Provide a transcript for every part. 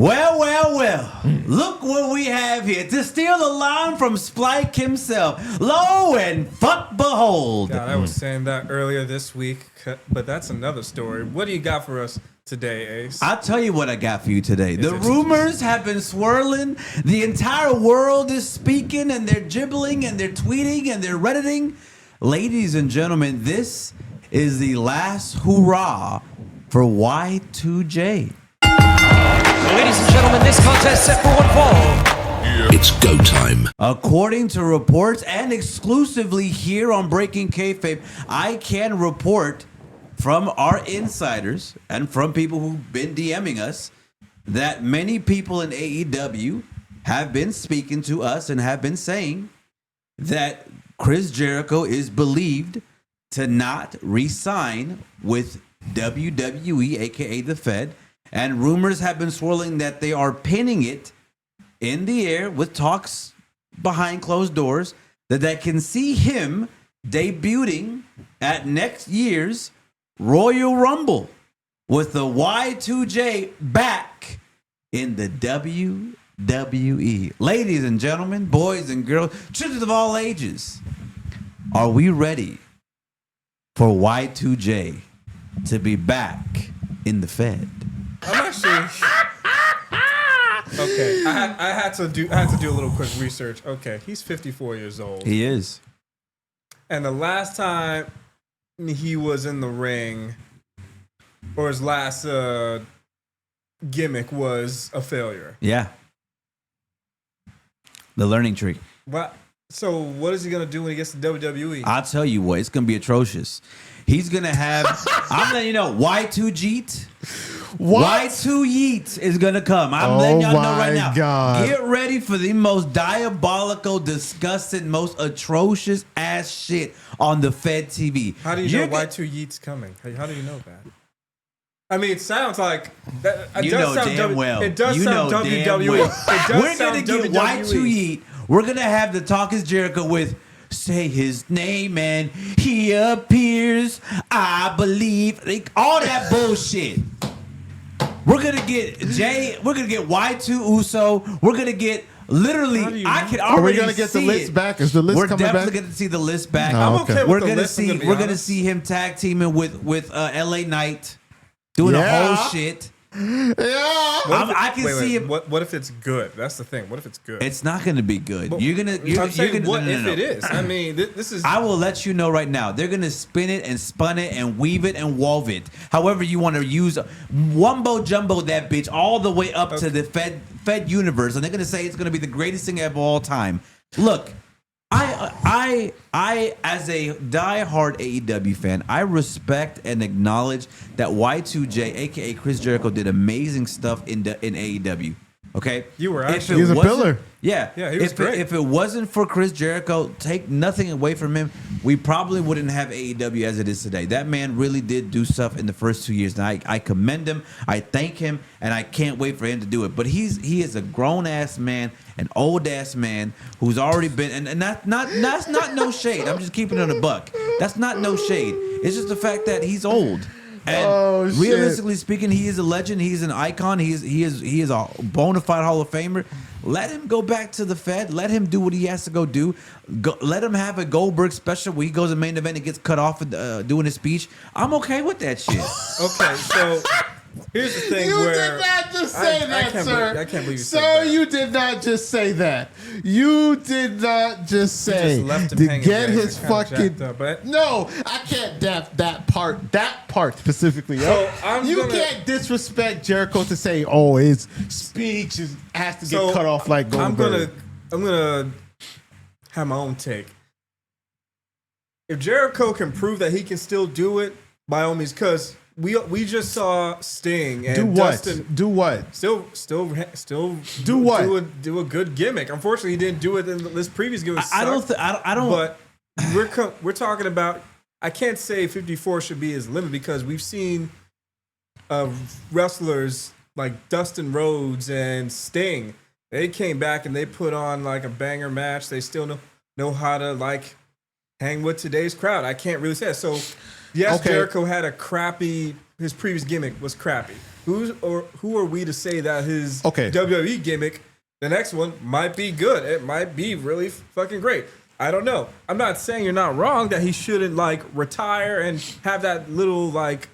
Well. Look what we have here. To steal the line from Spike himself. Lo and fuck behold. God, I was saying that earlier this week, but that's another story. What do you got for us today, Ace? I'll tell you what I got for you today. The rumors have been swirling. The entire world is speaking, and they're gibbling, and they're tweeting, and they're redditing. Ladies and gentlemen, this is the last hurrah for Y2J. Ladies and gentlemen, this contest set for one fall. It's go time. According to reports and exclusively here on Breaking Kayfabe, I can report from our insiders and from people who've been DMing us that many people in AEW have been speaking to us and have been saying that Chris Jericho is believed to not re-sign with WWE, aka the Fed. And rumors have been swirling that they are pinning it in the air with talks behind closed doors that can see him debuting at next year's Royal Rumble with the Y2J back in the WWE. Ladies and gentlemen, boys and girls, children of all ages, are we ready for Y2J to be back in the Fed? I'm actually okay. I had to do a little quick research. Okay, he's 54 years old. He is. And the last time he was in the ring, or his last gimmick, was a failure. Yeah. The learning tree. What? So what is he gonna do when he gets to WWE? I'll tell you what, it's gonna be atrocious. He's gonna have. I'm letting you know, Y2Jeet. Y2 Yeet is gonna come. I'm letting y'all know right now. God. Get ready for the most diabolical, disgusting, most atrocious ass shit on the Fed TV. How do you know Y2 Yeet's coming? How do you know that? I mean, it sounds like that. You know damn well. It does sound WWE. We're gonna get Y2 Yeet. We're gonna have the Talk is Jericho with say his name and he appears. I believe, like, all that bullshit. We're gonna get Jay. We're gonna get Y2 Uso. We're gonna get literally. I can already. Are we gonna get the list back? Is the list coming back? We're definitely gonna see the list back. Oh, okay. We're gonna see. We're gonna see him tag teaming with LA Knight, doing the whole shit. Yeah. I can see him. What if it's good? That's the thing. What if it's good? It's not gonna be good. But you're gonna. What if it is? I mean, this is. I will let you know right now. They're gonna spin it and spun it and weave it and wove it. However you want to use wumbo jumbo that bitch all the way up to the Fed universe, and they're gonna say it's gonna be the greatest thing of all time. Look, I as a diehard AEW fan, I respect and acknowledge that Y2J, aka Chris Jericho, did amazing stuff in AEW. Okay, you were actually he was a pillar. Yeah, he was great. If it wasn't for Chris Jericho, take nothing away from him, we probably wouldn't have AEW as it is today. That man really did do stuff in the first 2 years, and I commend him. I thank him, and I can't wait for him to do it. But he is a grown ass man, an old ass man who's already been, and that's not no shade. I'm just keeping it on a buck. That's not no shade. It's just the fact that he's old. And realistically speaking, he is a legend. He's an icon. He is a bona fide Hall of Famer. Let him go back to the Fed. Let him do what he has to go do. Let him have a Goldberg special where he goes to main event and gets cut off doing his speech. I'm okay with that shit. Okay, so here's the thing. You did not just say that, sir. I can't believe you said that. Sir, you did not just say that. You did not just say just left him to hanging get there. his fucking. No, I can't that part specifically. So you can't disrespect Jericho to say, oh, his speech has to get cut off like Goldberg. I'm gonna have my own take. If Jericho can prove that he can still do it, by all means, because we just saw Sting and do what? Dustin Do what? Still do what? Do a good gimmick. Unfortunately, he didn't do it in this previous gimmick. I don't. But we're talking about. I can't say 54 should be his limit because we've seen wrestlers like Dustin Rhodes and Sting. They came back and they put on like a banger match. They still know how to like hang with today's crowd. I can't really say that. So yes, okay. Jericho had a crappy. His previous gimmick was crappy. who are we to say that his Okay. WWE gimmick, the next one, might be good? It might be really fucking great. I don't know. I'm not saying you're not wrong that he shouldn't like retire and have that little like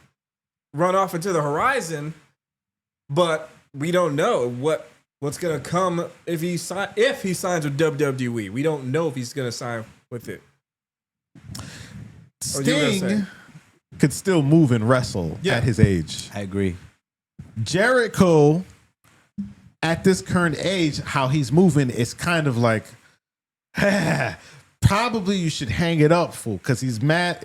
run off into the horizon, but we don't know what's gonna come if he signs with WWE. We don't know if he's gonna sign with it. Sting could still move and wrestle at his age. I agree. Jericho, at this current age, how he's moving is kind of like, probably you should hang it up, fool, because he's mad.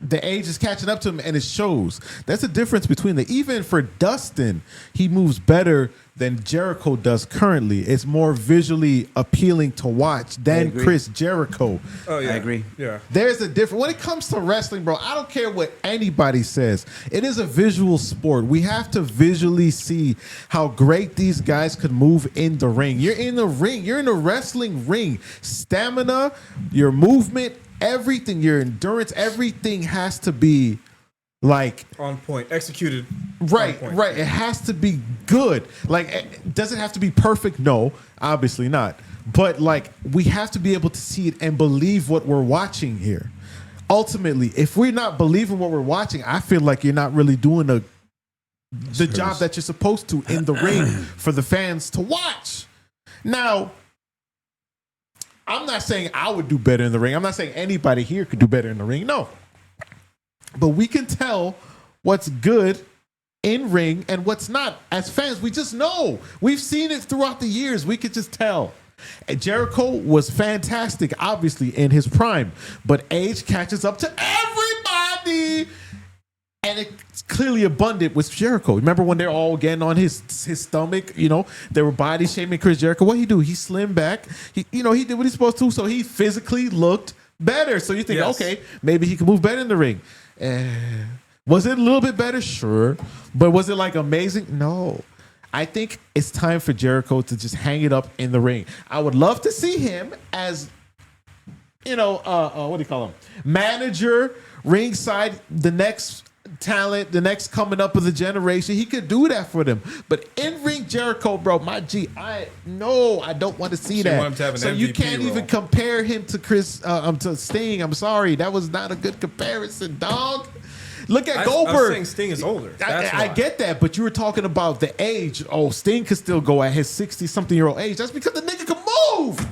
The age is catching up to him, and it shows. That's the difference between even for Dustin, he moves better than Jericho does currently. It's more visually appealing to watch than Chris Jericho. Oh yeah, I agree. Yeah, there's a difference when it comes to wrestling, bro. I don't care what anybody says. It is a visual sport. We have to visually see how great these guys could move in the ring. You're in the ring. You're in a wrestling ring. Stamina, your movement, everything, your endurance, everything has to be like on point, executed. Right, right. It has to be good. Like, does it have to be perfect? No, obviously not. But like, we have to be able to see it and believe what we're watching here. Ultimately, if we're not believing what we're watching, I feel like you're not really doing the job that you're supposed to in the ring for the fans to watch. Now, I'm not saying I would do better in the ring. I'm not saying anybody here could do better in the ring. No. But we can tell what's good in ring and what's not. As fans, we just know. We've seen it throughout the years. We could just tell. And Jericho was fantastic, obviously, in his prime. But age catches up to everybody. And it's clearly abundant with Jericho. Remember when they're all getting on his stomach? You know, they were body shaming Chris Jericho. What he do? He slimmed back. He did what he's supposed to. So he physically looked better. So you think, okay, maybe he can move better in the ring. Was it a little bit better? Sure. But was it like amazing? No. I think it's time for Jericho to just hang it up in the ring. I would love to see him as, what do you call him? Manager, ringside, the next talent, the next coming up of the generation. He could do that for them. But in ring Jericho, bro, I don't want to see that. Want him to have an so you MVP can't role. even compare him to to Sting. I'm sorry, that was not a good comparison, dog. Look at Goldberg. I'm saying Sting is older. I get that, but you were talking about the age. Oh, Sting could still go at his 60-something-year-old age. That's because the nigga can move.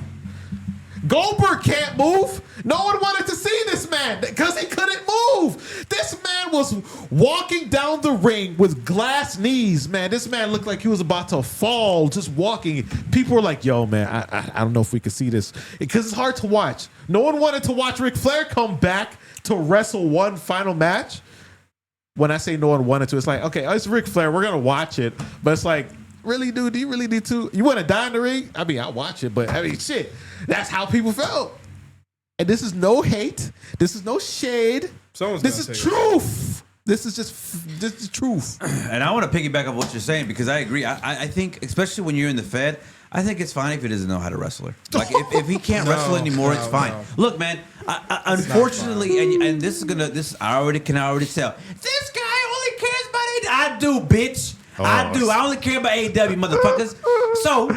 Goldberg can't move. No one wanted to see this man because he couldn't move. This man was walking down the ring with glass knees, man. This man looked like he was about to fall just walking. People were like, yo, man, I don't know if we could see this because it's hard to watch. No one wanted to watch Ric Flair come back to wrestle one final match. When I say no one wanted to, it's like, okay, it's Ric Flair. We're going to watch it. But it's like, really, dude? Do you really need to? You want to die in the ring? I mean, I'll watch it. But, I mean, shit. That's how people felt. And this is no hate. This is no shade. This is truth. This is the truth. And I want to piggyback off what you're saying because I agree. I think, especially when you're in the Fed, I think it's fine if he doesn't know how to wrestle. Like if he can't wrestle anymore, it's fine. No. Look, man. Unfortunately, and I already tell. This guy only cares about AEW. I do, bitch. I do. I only care about AEW, motherfuckers. So,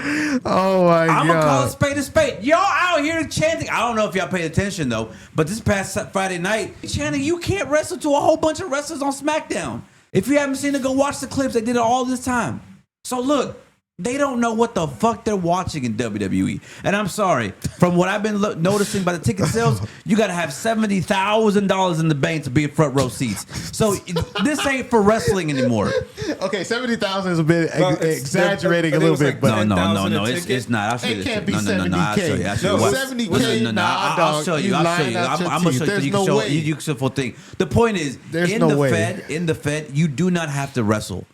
I'm gonna call a spade a spade. Y'all out here chanting. I don't know if y'all paid attention though, but this past Friday night, chanting, you can't wrestle to a whole bunch of wrestlers on SmackDown. If you haven't seen it, go watch the clips. They did it all this time. So look. They don't know what the fuck they're watching in WWE. And I'm sorry. From what I've been noticing by the ticket sales, you got to have $70,000 in the bank to be in front row seats. So this ain't for wrestling anymore. Okay, 70,000 is a bit exaggerating a little bit. But no. It's not. I'll show you. It can't be 70K. I'll show you. 70K. I'll show you. I'm going to show you. You can show the full thing. The point is, in the Fed, you do not have to wrestle.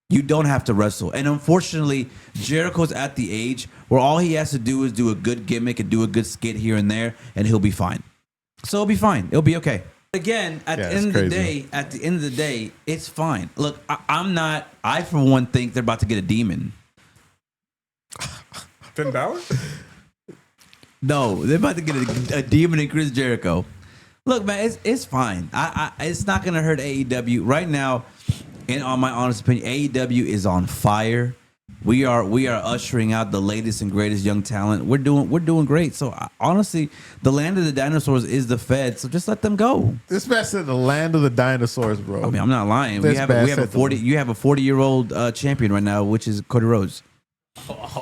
You don't have to wrestle. And unfortunately, Jericho's at the age where all he has to do is do a good gimmick and do a good skit here and there, and he'll be fine. So it'll be fine. It'll be okay. Again, at the end of the day, it's fine. Look, I for one think they're about to get a demon. Finn Balor? No, they're about to get a demon in Chris Jericho. Look, man, it's fine. It's not going to hurt AEW. Right now, in on my honest opinion, AEW is on fire. We are ushering out the latest and greatest young talent. We're doing great. So honestly, the land of the dinosaurs is the Fed. So just let them go. This man said the land of the dinosaurs, bro. I mean, I'm not lying. This We have man a said 40. You have a 40-year-old champion right now, which is Cody Rhodes.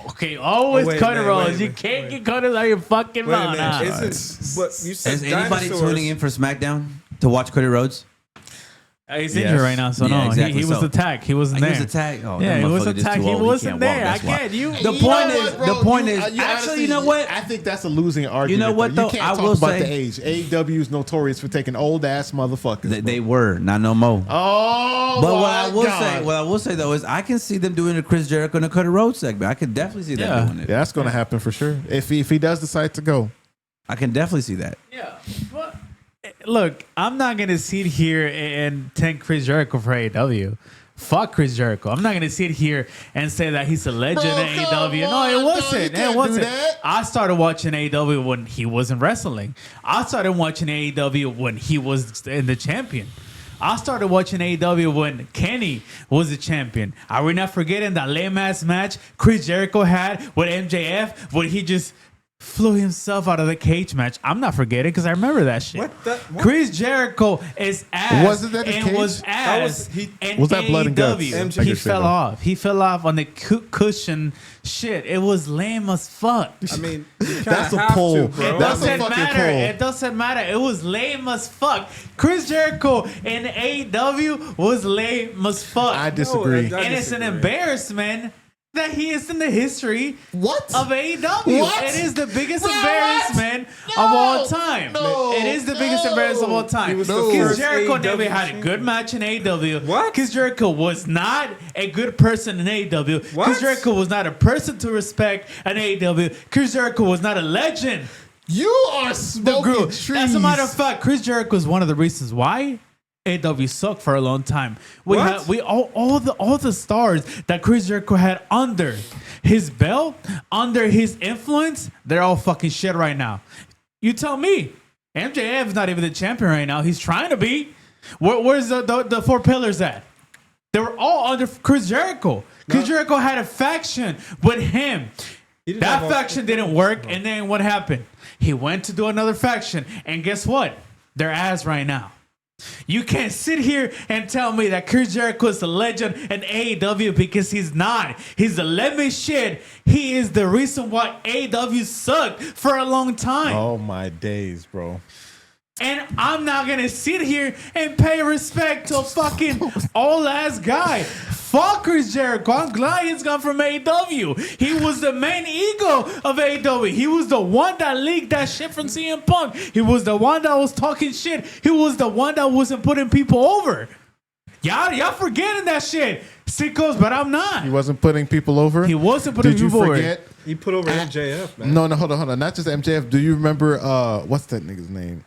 Okay, always Wait a Cody minute, Rhodes. wait a You minute, can't wait. get Cody out your fucking Wait a mouth. minute. Nah. Isn't what you said? Is anybody dinosaurs- tuning in for SmackDown to watch Cody Rhodes? He's Yes. injured right now, so Yeah, no. exactly. He was So- attacked. He wasn't there. He was attacked. Oh, Yeah, that he was motherfucker just attacked. too He old. wasn't can't walk. there. I That's why. get you. The You point know is, what, bro? the point You- is, you actually, honestly, you know what? I think that's a losing argument. what, though? though? You can't I talk will about say- the age. AEW is notorious for taking old ass motherfuckers. They were not no more. Oh, But my what I will say though is I can see them doing a Chris Jericho and a Cody Rhodes segment. I can definitely see them Yeah. doing it. Yeah, that's going to happen for sure. If he does decide to go. I can definitely see that. Yeah. But, look, I'm not going to sit here and thank Chris Jericho for AEW. Fuck Chris Jericho. I'm not going to sit here and say that he's a legend Bro, in AEW. come No, on, it dog. wasn't. You It can't do wasn't. that. I started watching AEW when he wasn't wrestling. I started watching AEW when he was in the champion. I started watching AEW when Kenny was the champion. Are we not forgetting that lame ass match Chris Jericho had with MJF when he just flew himself out of the cage match? I'm not forgetting because I remember that shit. What? Chris Jericho is ass. Wasn't that the and cage? was ass. That Was that blood and guts? AEW. MJ He could say fell that. off. He fell off on the cushion shit. It was lame as fuck. I mean, you kinda That's a have to, poll. bro. It That's a doesn't fucking matter. poll. It doesn't matter. It was lame as fuck. Chris Jericho in AEW was lame as fuck. I disagree. I and it's an disagree. embarrassment that he is in the history What? of AEW. What? It is the biggest What? embarrassment No. of all time. No. It is the biggest embarrassment of all time. He was the Because first Jericho AEW never had a champion. good match in AEW. What? Because Jericho was not a good person in AEW. What? Because Jericho was not a person to respect in AEW. Because Jericho was not a legend. You are The smoking group. trees. As a matter of fact, Chris Jericho is one of the reasons why AEW sucked for a long time. We What? had all the stars that Chris Jericho had under his belt, under his influence, they're all fucking shit right now. You tell me. MJF is not even the champion right now. He's trying to be. Where's the four pillars at? They were all under Chris Jericho. Chris Jericho had a faction with him. He didn't That have faction didn't work, and then what happened? He went to do another faction, and guess what? They're ass right now. You can't sit here and tell me that Chris Jericho is a legend in AEW because he's not. He's a lemon shit. He is the reason why AEW sucked for a long time. Oh my days, bro. And I'm not gonna sit here and pay respect to a fucking old ass guy. Fuck Chris Jericho. I'm glad he's gone from AEW. He was the main ego of AEW. He was the one that leaked that shit from CM Punk. He was the one that was talking shit. He was the one that wasn't putting people over. Y'all forgetting that shit. Sickos, but I'm not. He wasn't putting people over. He wasn't putting Did you people over. forget? He put over MJF, man. No, hold on. Not just MJF. Do you remember what's that nigga's name?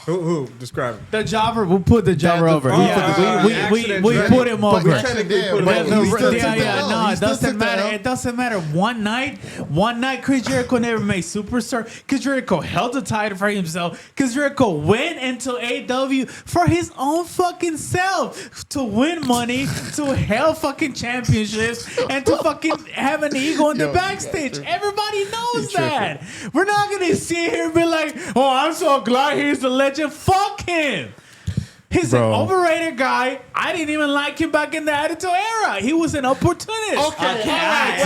Who? Describe him. The jobber, we'll put the jobber the- over. oh, Yeah, accident we Jericho. put him But over. technically put him But over. the- He still took yeah, the L. no, He it still doesn't took the matter. L. It doesn't matter. One night, Chris Jericho never made superstar. Chris Jericho held the title for himself. Chris Jericho went into AEW for his own fucking self to win money, to held fucking championships, and to fucking have an ego in the Yo, backstage. you're Everybody knows tripping. that. We're not gonna sit here and be like, "Oh, I'm so glad he's a legend." Fuck him. He's Bro. an overrated guy. I didn't even like him back in the Attitude Era. He was an opportunist. Okay, all right.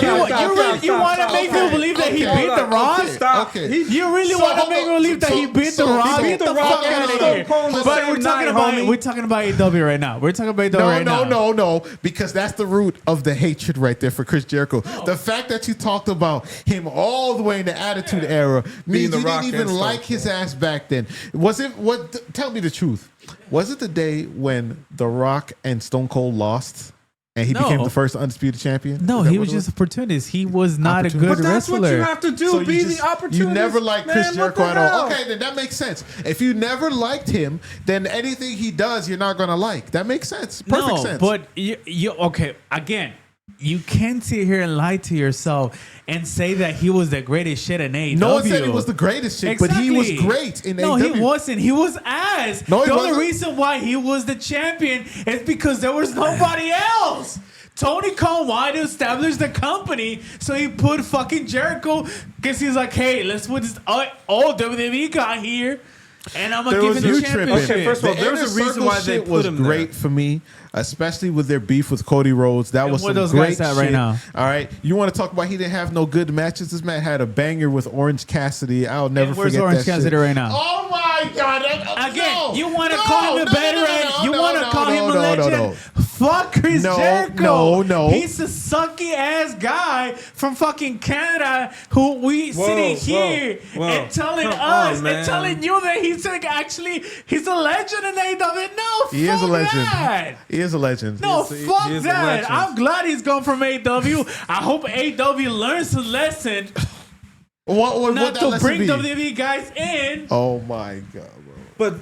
He was. You want to make me believe that he Okay. beat The Rock? Stop. Okay. You really So, want to make me believe that he beat The Rock? beat The Get Rock fuck and outta Stone here. Cold the But same we're talking night, about homie. we're talking about AEW right now. We're talking about AEW right now. No, because that's the root of the hatred right there for Chris Jericho. The fact that you talked about him all the way in the Attitude Era means The you Rock didn't even and Stone like his ass back then. Was it? What? Tell me the truth. Was it the day when The Rock and Stone Cold lost and he No. became the first undisputed champion? No, Is that he what was it just opportunist. He was not a good But that's wrestler. what you have to do. So be you the opportunist. You never liked Chris man, Jericho what at the all. hell? Okay, then that makes sense. If you never liked him, then anything he does, you're not gonna like. That makes sense. Perfect sense. But you okay again. you can't sit here and lie to yourself and say that he was the greatest shit in AEW. No one said he was the greatest shit, but he was great in AEW. No, he wasn't. He was ass. No, he the wasn't. only reason why he was the champion is because there was nobody else. Tony Khan wanted to establish the company, so he put fucking Jericho because he's like, hey, let's put this old WWE guy here, and I'm gonna give him the championship. Okay, first of all, The there was a Inner reason Circle why they shit put was him great there. for me, especially with their beef with Cody Rhodes. That was where some those great guys at shit. right now? All right, you want to talk about he didn't have no good matches? This man had a banger with Orange Cassidy. I'll never Where's forget Orange that Cassidy shit. right now? Oh my God! Again, you want to call him a veteran? You want to call him a legend? Fuck Chris Jericho. No. He's a sucky ass guy from fucking Canada who we sitting here and telling us and telling you that he's like actually he's a legend in AEW. No, He is a fuck legend. that. He is a legend. No, He fuck is a that. legend. I'm glad he's gone from AEW. I hope AEW learns a lesson What not that to lesson bring be? WWE guys in. Oh my God, bro. But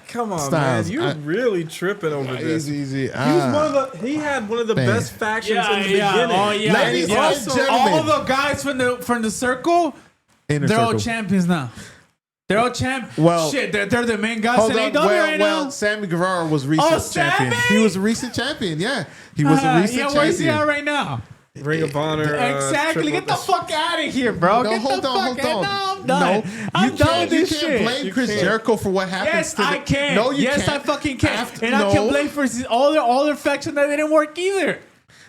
come on, Styles, man, you're really tripping over this. Easy. He had one of the Man. best factions in the beginning. Oh yeah, Ladies yeah. and gentlemen. All the guys from the circle, Inner they're all Circle. champions now. They're all champ. Well, shit, they're the main guys Hold in on. AEW right now. Sammy Guevara was recent Oh, champion. Sammy? He was a recent champion. Yeah, he was a recent yeah, where's he at champion. right now? Ring of Honor. Exactly. Get the fuck out of here, bro. No, Get hold the on, fuck hold on. out. No, I'm done. No, I'm done with this you shit. can't blame Chris can't. Jericho for what happens Yes, to the... I can. No, you yes, can't. I fucking can. After- And I no. can blame for all their faction that didn't work either.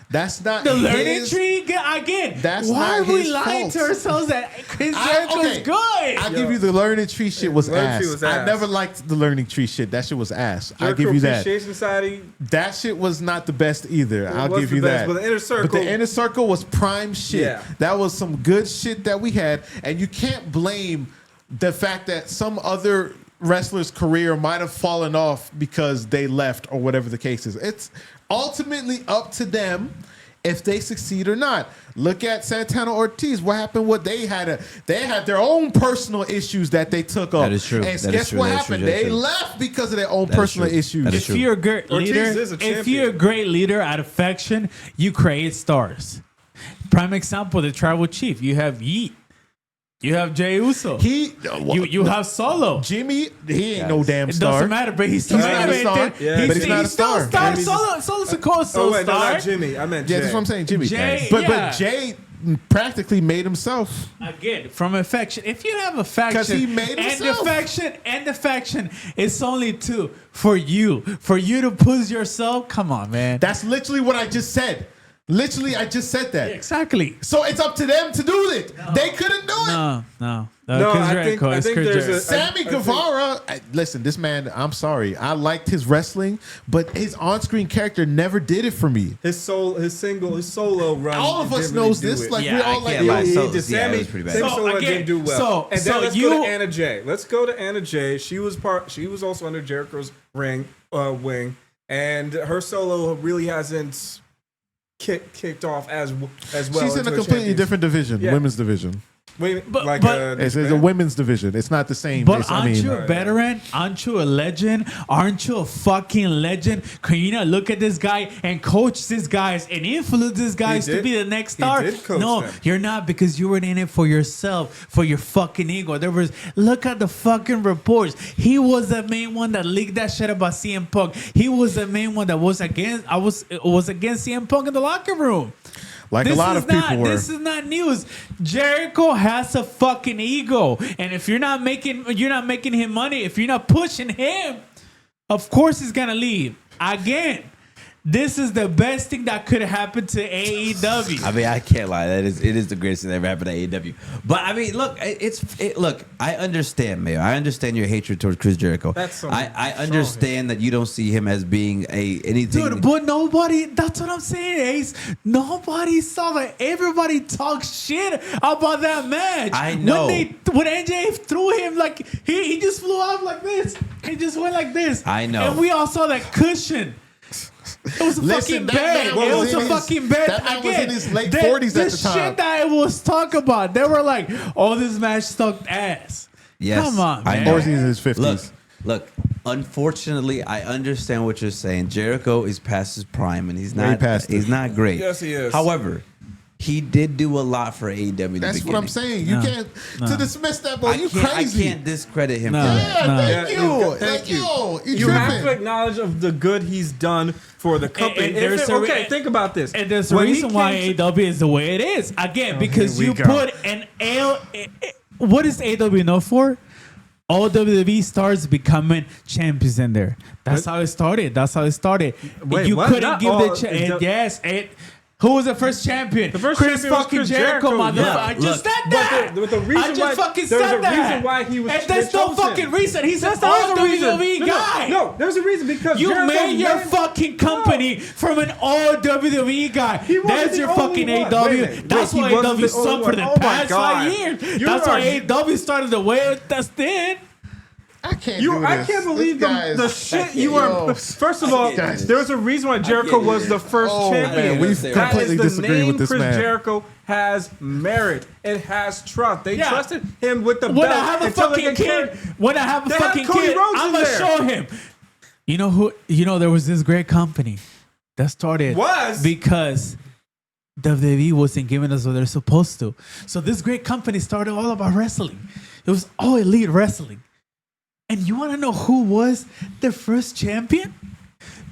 That's not The learning his... tree again. That's why not are we his lying fault. to ourselves that Chris Jericho's okay. good? I'll give you the learning tree shit was Learning ass. tree was I ass. never liked the learning tree shit. That shit was ass. I'll Jericho give you that. Appreciation Society. That shit was not the best either. I'll was give the you best, that. but the Inner Circle- But the Inner Circle was prime shit. Yeah. That was some good shit that we had. And you can't blame the fact that some other wrestler's career might have fallen off because they left or whatever the case is. It's ultimately up to them if they succeed or not. Look at Santana Ortiz. What happened? What they had their own personal issues that they took up. That is true. And That is guess true. what That is true. happened? That is They true. left because of their own That is personal true. issues. That is If true. you're a great Ortiz leader, is a if champion. you're a great leader out of faction, you create stars. Prime example: the Tribal Chief. You have Yeet. You have Jey Uso. You have Solo. Jimmy, he ain't no damn It star. doesn't matter, but he's still He's not a star, but he's not a still star. star. Jimmy's Solo's a cool Oh wait, no, star. not Jimmy. I meant Yeah, Jay. that's what I'm saying, Jimmy. Jay, but yeah. Jay practically made himself. Again, from a faction. If you have a faction, 'Cause he made and himself. the faction, it's only two for you to push yourself. Come on, man. That's literally what I just said. Literally, I just said that. Exactly. So it's up to them to do it. They couldn't do it. No. No, Chris I Jericho, think it's Chris there's Jericho. a- Sammy Guevara, listen, this man, I'm sorry. I liked his wrestling, but his on-screen character never did it for me. his solo run. All of us didn't really knows do this. it. Like, Yeah, we're I all like, can't yo, lie. He So- did. yeah, it Sammy, was pretty bad. Sammy So, Solo again, didn't do well. so- and so then let's go you- to Anna Jay. Let's go to Anna Jay. She was also under Jericho's wing, and her solo really hasn't kicked off as well. she's in into a completely champion. different division, Yeah. women's division. Wait, But- like but- It's a women's division. It's not the same. But It's- aren't you a veteran? Aren't you a legend? Aren't you a fucking legend? Can you not look at this guy and coach these guys and influence these guys to did. be the next He star? did coach No, them. you're not, because you were in it for yourself, for your fucking ego. Look at the fucking reports. He was the main one that leaked that shit about CM Punk. He was the main one that was against CM Punk in the locker room. Like a lot of people were. This is not news. Jericho has a fucking ego, and if you're not making him money, if you're not pushing him, of course he's gonna leave. Again, this is the best thing that could happen to AEW. I mean, I can't lie. It is the greatest thing that ever happened to AEW. But I mean, look, look. I understand, Mayo. I understand your hatred towards Chris Jericho. I understand that you don't see him as being anything. Dude, but nobody, that's what I'm saying, Ace. Nobody saw that. Everybody talks shit about that match. I know. When NJ threw him, like, he just flew out like this. He just went like this. I know. And we all saw that cushion. It was a fucking bed. It was a fucking bed. That man was Again, in his late 40s at the time. shit that it was talked about. They were like, oh, this match sucked ass. Yes, Come on, I man. know. Or he's in his 50s. Look. Unfortunately, I understand what you're saying. Jericho is past his prime, and he's Way not. past it. He's not great. Yes, he is. However, he did do a lot for AEW. In the That's what beginning. I'm saying. You can't to dismiss that, boy. You crazy. I can't discredit him. No. For that. Yeah, thank Yeah, you. thank you. Yo, You have to tripping. acknowledge of the good he's done for the company. And there's a re- Think about this. And there's a When he reason why came to- AEW is the way it is. Again, because here you we go. put an L. What is AEW known for? All WWE stars becoming champions in there. That's how it started. Wait, You what? couldn't Not give all- yes. Who was the first champion? The first Chris champion was fucking Chris Jericho, Jericho. motherfucker. Yeah, I just look, said that. but the reason I just why- fucking there's said a that. reason why he was- And they that's no chose him. fucking reason. He's an That's all the reason. WWE guy. No, there's a reason because You Jericho made your made- fucking company from an all WWE guy. He wasn't That's the your only fucking one. AEW. Wait, wait, That's he why wasn't AEW the only sucked for one. the Oh my past God. 5 years. You That's why are- AEW started the way it does did. I can't do I this. can't believe This guy the is- shit you are. First of all, can't do there's a reason why Jericho was the first Oh, champion. man, we've That is completely the disagreed name with this Chris man. Jericho has merit. It has trust. They Yeah. trusted him with the When belt I have a until they fucking could kid, carry- when I have a They had fucking Cody kid, Rhodes I'm in gonna there. show him. You know who? You know there was this great company that started because WWE wasn't giving us what they're supposed to. So this great company started all about wrestling. It was all elite wrestling. And you want to know who was the first champion?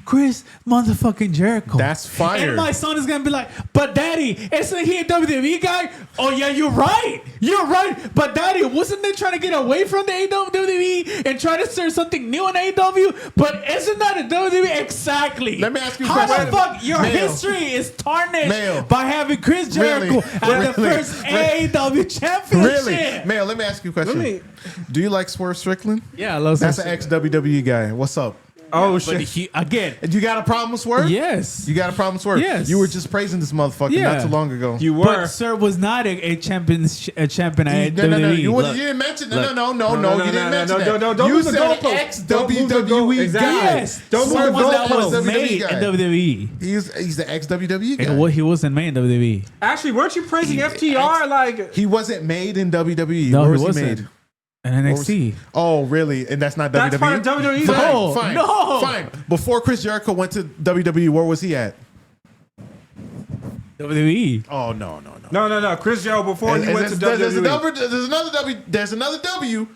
Chris motherfucking Jericho. That's fire. And my son is gonna be like, but daddy, isn't he a WWE guy? Oh yeah, you're right. You're right. But daddy, wasn't they trying to get away from the WWE and try to start something new in AEW? But isn't that a WWE? Exactly. Let me ask you a How question. the fuck your Mayo. history is tarnished Mayo. by having Chris Jericho Really? at the Really? first AEW championship? Really? Mayo, let me ask you a question. Do you like Swerve Strickland? Yeah, I love That's an ex-WWE guy. What's up? Oh But shit! he, again, You got a problem with Swerve? yes. You got a problem with Swerve? Yes. You were just praising this motherfucker Yeah. not too long ago. You But were. Sir was not a champion at WWE. No. You Look, didn't mention. look. No. No, You didn't mention that. don't You move the said goalpost. ex-WWE Exactly. guy. Yes, Don't Swerve move the was that was goalpost. made WWE in guy. WWE. He's the ex-WWE guy. And what he wasn't made in WWE. Actually, weren't you praising FTR? Like He wasn't made in WWE. No, Where he was wasn't. he made? And NXT. Oh, really? And that's not That's WWE? part of WWE. Fine, No, fine, no. fine. Before Chris Jericho went to WWE, where was he at? WWE. Oh, no. No. Chris Jericho before he went to WWE. There's another W.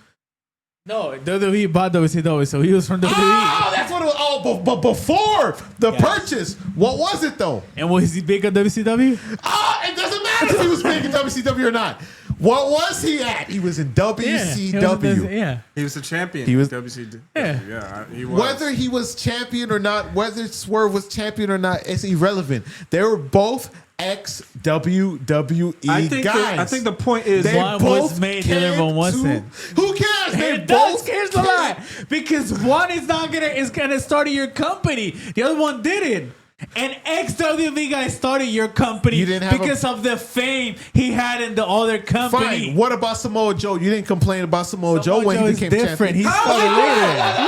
No, WWE bought WCW, so he was from WWE. Oh, that's what it was. Oh, but before the Yes. purchase, what was it though? And was he big at WCW? It doesn't matter if he was big in WCW or not. What was he at? He was in WCW. Yeah. He was a champion. He was- WCW. Yeah. Yeah, he was. Whether he was champion or not, whether Swerve was champion or not, it's irrelevant. They were both ex-WWE guys. I think the point is They One both was made, the other came one wasn't. Who cares? They It does. both Here's the lie. Because one is gonna start your company. The other one didn't. An ex-WWE guy started your company You didn't have because of the fame he had in the other company. Fine. What about Samoa Joe? You didn't complain about Samoa Joe when he is became different. champion. He started later.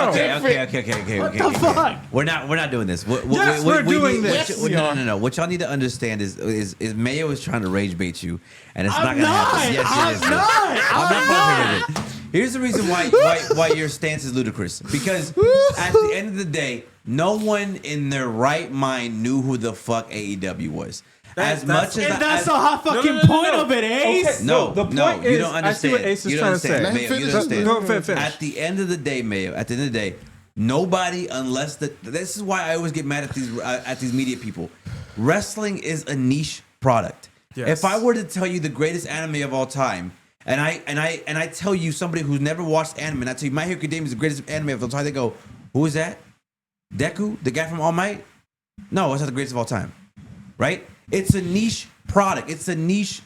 Okay. the fuck? We're not doing this. Yes, we're doing this. No. What y'all need to understand is Mayo is trying to rage bait you, and it's not I'm gonna not. happen. Yes, I'm it is. not. I'm not I'm fucking with it. Here's the reason why your stance is ludicrous. Because at the end of the day, no one in their right mind knew who the fuck AEW was. As much as And that's as, the hot fucking point of it, Ace. Okay. No, the no, point you is, don't I see what understand. Ace is You trying don't to say. understand. Let him Mayo, you finish. don't understand. Go finish. At the end of the day, Mayo, at the end of the day, nobody, unless this is why I always get mad at these media people. Wrestling is a niche product. Yes. If I were to tell you the greatest anime of all time, and I tell you somebody who's never watched anime, and I tell you My Hero Academia is the greatest anime of all time, they go, "Who is that? Deku, the guy from All Might?" No, it's not the greatest of all time, right? It's a niche product. It's a niche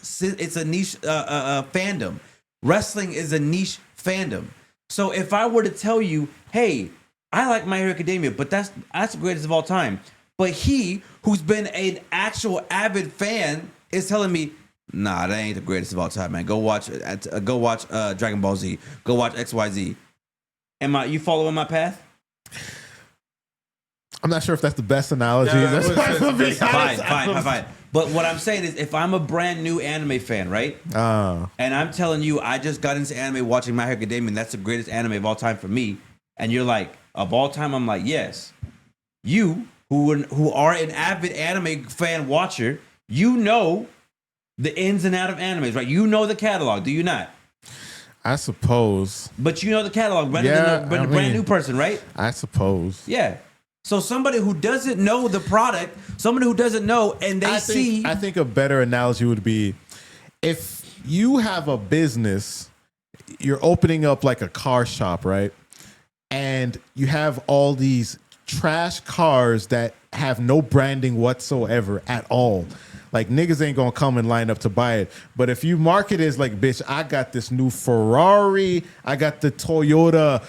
fandom. Wrestling is a niche fandom. So if I were to tell you, hey, I like My Hero Academia, but that's the greatest of all time. But he, who's been an actual avid fan, is telling me, nah, that ain't the greatest of all time, man. Go watch Dragon Ball Z. Go watch XYZ. You following my path? I'm not sure if that's the best analogy. Yeah, That's it was- to be Fine. But what I'm saying is, if I'm a brand new anime fan, right? honest. And I'm telling you, I just got into anime watching My Hero Academia, and that's the greatest anime of all time for me. and you're like, of all time, I'm like, yes. You who are an avid anime fan watcher, you know the ins and outs of animes, right? You know the catalog, do you not? I suppose. But you know the catalog better than a brand new person, right? I suppose. Yeah. So somebody who doesn't know the product, somebody who doesn't know, and they see. I think a better analogy would be if you have a business, you're opening up like a car shop, right? And you have all these trash cars that have no branding whatsoever at all. Like, niggas ain't gonna come and line up to buy it. But if you market it as like, bitch, I got this new Ferrari, I got the Toyota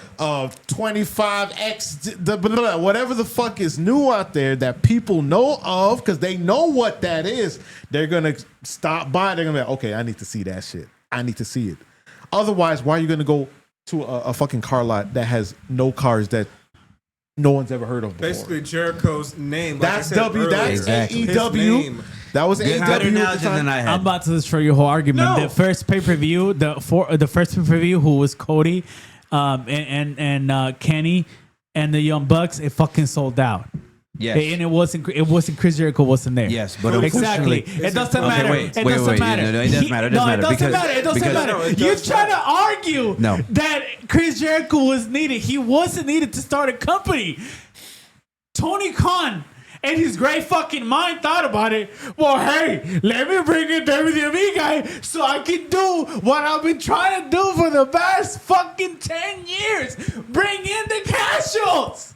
25X, whatever the fuck is new out there that people know of, because they know what that is, they're gonna stop by. They're gonna be like, okay, I need to see that shit. I need to see it. Otherwise, why are you gonna go to a fucking car lot that has no cars that no one's ever heard of before? Basically, Jericho's name. That's like I said W. earlier, That's Exactly. his AEW. name. That was Better AEW at the analogy than time. I had. I'm about to destroy your whole argument. No. The first pay-per-view, the first pay-per-view, who was Cody, and Kenny, and the Young Bucks, it fucking sold out. Yes. And it wasn't Chris Jericho wasn't there. Yes, but exactly. unfortunately- It doesn't Okay, matter. wait, it wait, doesn't wait. matter. No, it doesn't matter. It doesn't matter. It doesn't Because- matter. It doesn't because- matter. No, it You're does trying matter. to argue No. that Chris Jericho was needed. He wasn't needed to start a company. Tony Khan and his great fucking mind thought about it. Well, hey, let me bring in WWE guy so I can do what I've been trying to do for the past fucking 10 years. Bring in the casuals.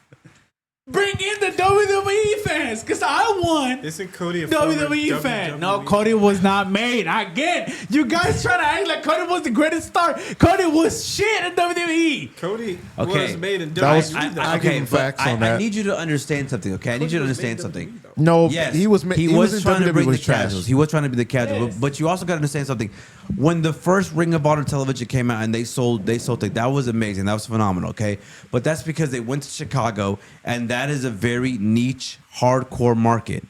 Bring in the WWE fans, because I won. Isn't Cody a former WWE fan. No, WWE? Cody was not made. Again, you guys trying to act like Cody was the greatest star. Cody was shit in WWE. Cody Okay. was made in That was- WWE. I give him facts on I that. need you to understand something, okay? I need you to understand something. No, Yes, he was. He was in trying to WWE bring the was trash. casuals. He was trying to be the casual, Yes. but you also got to understand something. When the first Ring of Honor television came out and they sold it, that was amazing. That was phenomenal, okay? But that's because they went to Chicago, and that is a very niche, hardcore market,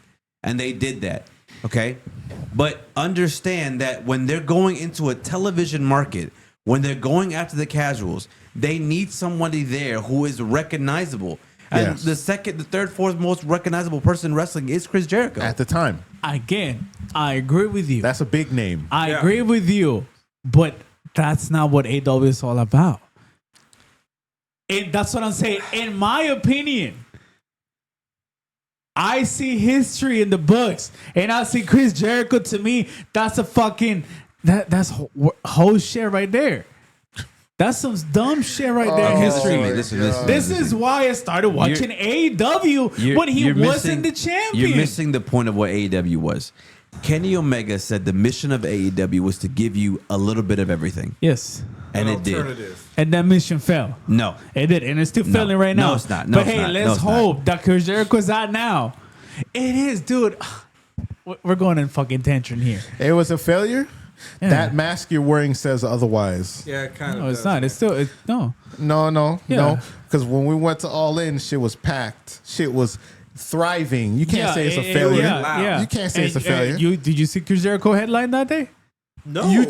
and they did that, okay? But understand that when they're going into a television market, when they're going after the casuals, they need somebody there who is recognizable. And Yes. the second, the third, fourth most recognizable person in wrestling is Chris Jericho. At the time. Again, I agree with you. That's a big name. I Yeah. agree with you, but that's not what AEW is all about. And that's what I'm saying. In my opinion, I see history in the books, and I see Chris Jericho. To me, that's a fucking that's whole shit right there. That's some dumb shit right there in Okay, history. listen. This is why I started watching AEW when he wasn't the champion. You're missing the point of what AEW was. Kenny Omega said the mission of AEW was to give you a little bit of everything, Yes. and An it did. alternative. And that mission fell. No, It did, and it's still failing right No, now. it's not. No, but it's hey, not. No, let's it's not. hope that Chris Jericho's out now. It is, dude. We're going in fucking tantrum here. It was a failure. Yeah. That mask you're wearing says otherwise. Yeah, it kind of. No, it's does. not. It's still no. No. Yeah. Because when we went to All In, shit was packed. Shit was thriving. You can't say it's a it- failure. Yeah. You can't say it's a failure. Did you see Chris Jericho headline that day? No. You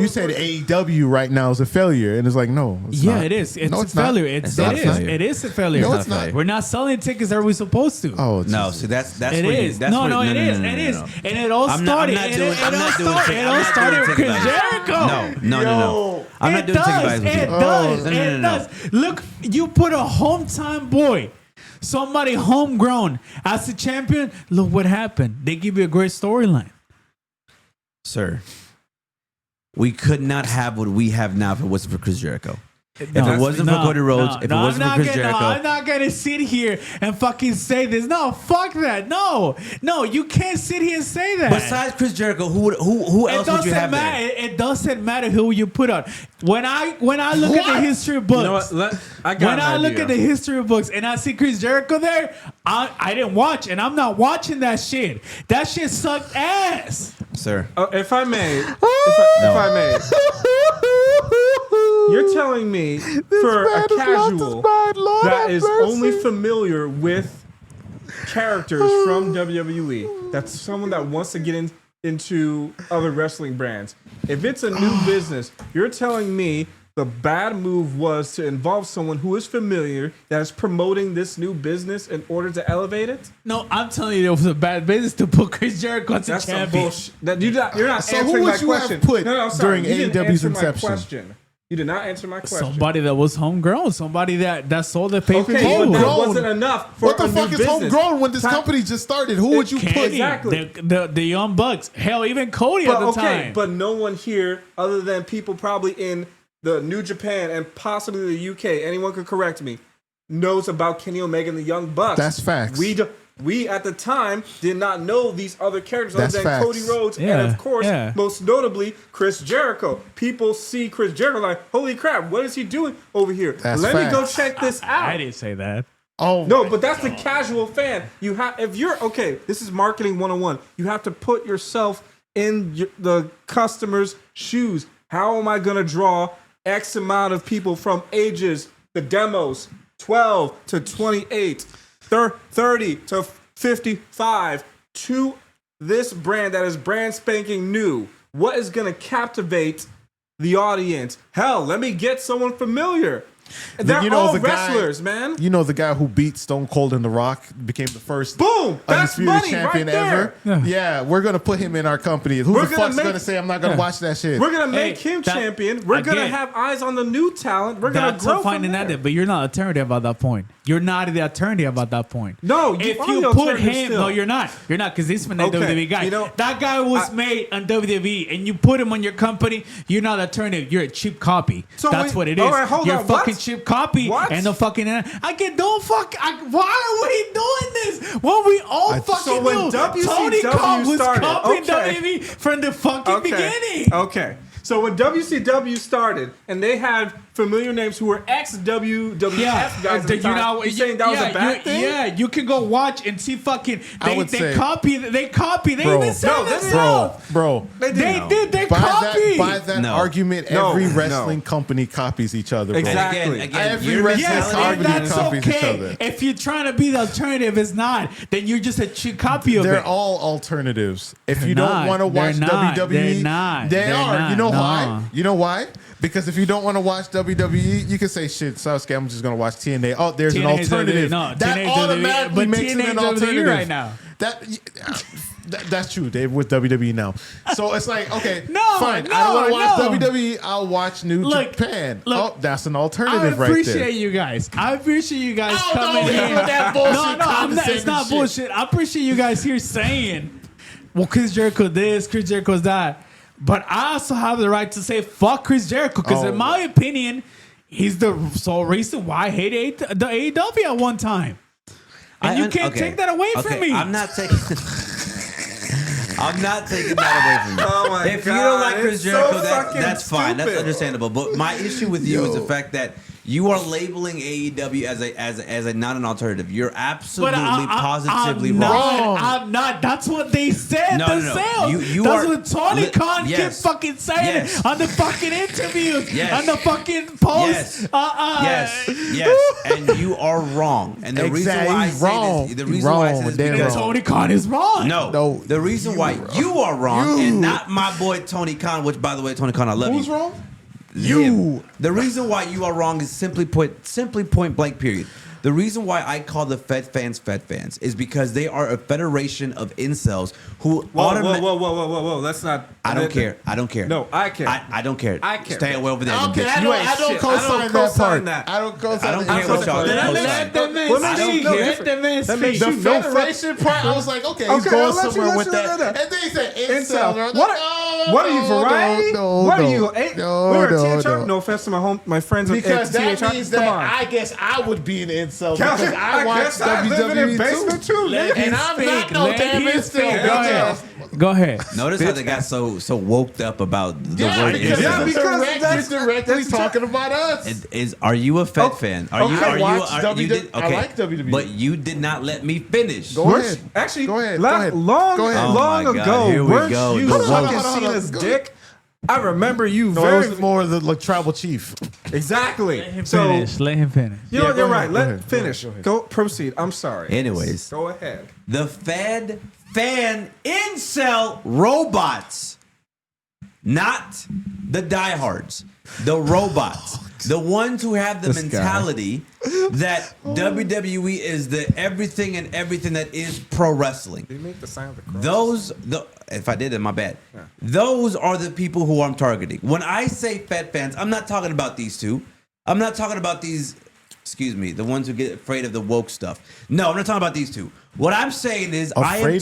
said AEW right now is a failure, and it's like no. It's Yeah, not. it is. It's No, a it's not. failure. It's not a failure. It is a failure. No, it's not. We're not selling tickets that we're supposed to. Oh no. Jesus. See, that's It where is. You, that's where, It is. It is. And it all I'm not- I'm started. not doing- I'm not doing It ticket- all I'm not started doing with ticket Chris buys. Jericho. No. I'm not doing ticket buys with you. It does. No. It does. Look, you put a hometown boy, somebody homegrown as a champion. Look what happened. They give you a great storyline. Sir. We could not have what we have now if it wasn't for Chris Jericho. If No, it wasn't for Cody Rhodes, if it wasn't for Chris Jericho, I'm not gonna sit here and fucking say this. No, fuck that. No, you can't sit here and say that. besides Chris Jericho, who else would you have matter. there? It doesn't matter who you put on. When I look at the history books, You know what? I got when an I look idea. at the history books and I see Chris Jericho there, I didn't watch, and I'm not watching that shit. That shit sucked ass. Sir. If I may, if I may, you're telling me for a casual that is only familiar with characters from WWE, that's someone that wants to get into other wrestling brands. If it's a new business, you're telling me the bad move was to involve someone who is familiar that is promoting this new business in order to elevate it? No, I'm telling you, it was a bad business to put Chris Jericho as a That's some champion. bullshit. You're not So answering who my would you question. have put I'm sorry. during You didn't AEW's answer my inception? question. You did not answer my question. Somebody that was homegrown, somebody that sold the pay per Okay, but view. that Homegrown. wasn't enough for What the a fuck new is business. homegrown when this Time- company just started? Who would you put? Exactly. The Young Bucks. Hell, even Cody at the time. But no one here, other than people probably in the New Japan and possibly the UK, anyone could correct me, knows about Kenny Omega and the Young Bucks. That's facts. We at the time did not know these other characters That's other than facts. Cody Rhodes and Yeah, of course, yeah. most notably, Chris Jericho. People see Chris Jericho like, holy crap, what is he doing over here? That's Let me go facts. check this out. I didn't say that. Oh No, but that's the casual fan. You have, if you're okay. This is marketing 101. You have to put yourself in the customer's shoes. How am I gonna draw X amount of people from ages, the demos, 12 to 28, 30 to 55 to this brand that is brand spanking new? What is gonna captivate the audience? Hell, let me get someone familiar. They're all wrestlers, man. You know the guy who beat Stone Cold and The Rock became the first Boom! That's undisputed money champion right there. ever. Yeah, we're gonna put him in our company. Who We're the gonna fuck's make- gonna say I'm not gonna watch that shit? We're gonna make Hey, him that- champion. We're gonna again, have eyes on the new talent. We're gonna That's grow a fine from there. and but you're not alternative at that point. You're not the alternative at that point. No, you if are you the put alternative him, still. no, you're not. You're not because he's from the Okay, WWE guy. you know, that guy was made on WWE, and you put him on your company. You're not alternative. You're a cheap copy. So That's wait, what it is. all right, hold you're on, a fucking what? cheap copy. What? And the fucking I get don't fuck. Why are we doing this? When we all fucking so when knew WCW Tony Khan was started, copying okay. WWE from the fucking beginning. Okay. So when WCW started and they had familiar names who were ex-WWF guys at the time, you saying that was a bad thing? Yeah, you can go watch and see fucking. I They, would they say- copy. They copy. They Bro. even say No, they didn't. themselves. Bro, They They didn't. did. They by copy. that No. argument, No, every no. wrestling company copies each other. Bro. Exactly. Every you're wrestling Yes, company and that's copies each okay. other. If you're trying to be the alternative, it's not. Then you're just a cheap copy of They're it. all alternatives. If They're you don't not. want to watch They're not. WWE, They're not. They They're are. not. You know No. why? You know why? Because if you don't want to watch WWE, you can say, shit, Sasuke, I'm just going to watch TNA. Oh, there's an TNA 's alternative. No, that TNA 's automatically but makes it TNA 's an WWE alternative. right now. That's true, Dave, with WWE now. So it's like, okay, No, fine. no, I don't want to watch no. WWE. I'll watch New Look, Japan. look, Oh, that's an I alternative right appreciate there. you guys. I appreciate you guys Oh, coming don't here. give me that bullshit No, I'm not. It's condescending not shit. bullshit. I appreciate you guys here saying, well, Chris Jericho this, Chris Jericho's that. But I also have the right to say, fuck Chris Jericho. Because Oh. in my opinion, he's the sole reason why I hated the AEW at one time. And you can't take that away from me. I'm not taking. I'm not taking that away from you. Oh my If you don't like God, Chris it's so Jericho, fucking that's fine. That's stupid. understandable. But my issue with you is the fact that you are labeling AEW as a not an alternative. You're absolutely positively I'm wrong. I'm not. That's what they said No, no, no. themselves. You That's are what Tony Khan kept yes. fucking saying Yes. on the fucking interviews, Yes. on the fucking posts. Yes. Yes, and you are wrong. And the reason why I Exactly. say Wrong. this, the reason why I say Wrong. this is Damn because wrong. Tony Khan is wrong. no, the reason why you are wrong and not my boy Tony Khan, which by the way, Tony Khan, I love Who's you. wrong? You. The reason why you are wrong is simply point blank, period. The reason why I call the Fed fans is because they are a federation of incels who Whoa. Let's not. I don't care. I don't care. No, I care. I don't care. I care. Stay away over there. Okay, bitch. I You ain't don't shit. co-sign I don't that co-sign part. that. I don't co-sign I don't that. care what y'all Let co-sign. the man Let me speak. see. Let the man Let me speak. The shoot. No, federation part, I was like, okay, he's Okay, going I'll let you, somewhere let with you, that. let you. And then he said Incel. incel. What are you, variety? What are you? We're a THR? No. No offense to my friends Because at that THR. means Come that on. I guess I would be an incel because I watch guess I live in a WWE basement too. too. Let nigga. And him I'm speak. not no Let damn him incel. speak. Go bitch ahead. ass. Go ahead. Notice how they got so woked up about the Yeah, word because incel. it's directly talking about us. Are you a Fed fan? Are you? okay, Are you? watch Are, you did, WWE. I okay, like WWE. but you did not let me finish. Go ahead. Actually, Go ahead. long Go ahead. Go ahead. Oh long my God, ago, here we weren't go. you The woke- fucking Hold on, Cena's go dick? I remember you No, very it was more the like tribal chief. exactly. Let him So finish. Let him finish. you know Yeah, what? You're go right. ahead, Let go ahead, finish. go ahead. Go proceed. I'm sorry. Anyways, Go ahead. the Fed fan incel robots, not the diehards. the robots, the ones who have the This guy. mentality that WWE is the everything and everything that is pro wrestling. Did you make the sign of the cross? If I did it, my bad. Those are the people who I'm targeting. When I say Fed fans, I'm not talking about these two. I'm not talking about these, the ones who get afraid of the woke stuff. No, I'm not talking about these two. What I'm saying is I am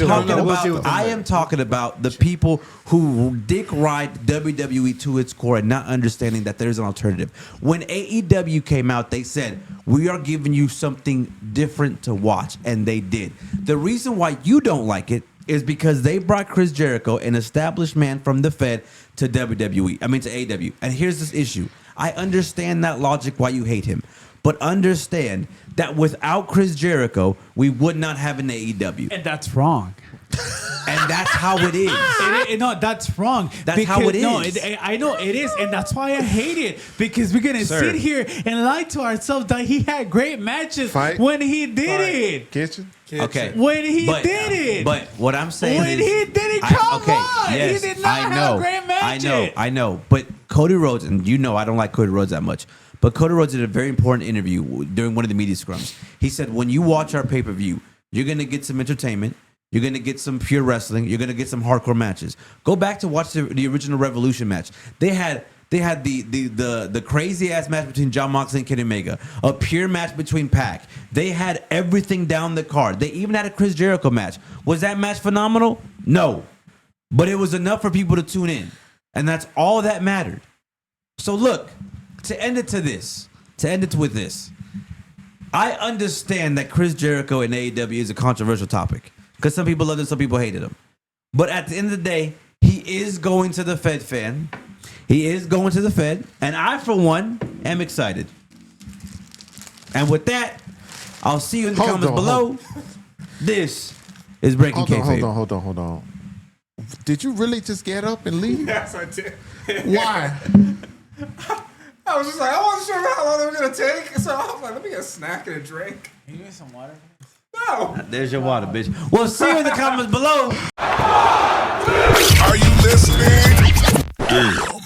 talking about the people who dick ride WWE to its core and not understanding that there's an alternative. When AEW came out, they said, we are giving you something different to watch, and they did. The reason why you don't like it is because they brought Chris Jericho, an established man from the Fed, to WWE. I mean to AEW. And here's this issue. I understand that logic why you hate him. But understand that without Chris Jericho, we would not have an AEW. And that's wrong. And that's how it is. No, that's wrong. That's how it is. No, I know it is, and that's why I hate it. Because we're gonna sit here and lie to ourselves that he had great matches when he did it. Kitchen. Okay. When he did it. But what I'm saying when is, he did it, come on. Yes, he did not have great matches. I know. But Cody Rhodes, and you know I don't like Cody Rhodes that much. But Cody Rhodes did a very important interview during one of the media scrums. He said, when you watch our pay-per-view, you're going to get some entertainment. You're going to get some pure wrestling. You're going to get some hardcore matches. Go back to watch the original Revolution match. They had the crazy-ass match between Jon Moxley and Kenny Omega. A pure match between Pac. They had everything down the card. They even had a Chris Jericho match. Was that match phenomenal? No. But it was enough for people to tune in. And that's all that mattered. So look, to end it with this. I understand that Chris Jericho in AEW is a controversial topic because some people loved him, some people hated him. But at the end of the day, he is going to the Fed, fan. He is going to the Fed, and I, for one, am excited. And with that, I'll see you in the comments below. This is Breaking Kayfabe. Hold on. Did you really just get up and leave? Yes, I did. Why? I was just like, I wasn't sure how long they were going to take. So I was like, let me get a snack and a drink. Can you get some water? No. There's your water, bitch. We'll see you in the comments below. Are you listening? Damn.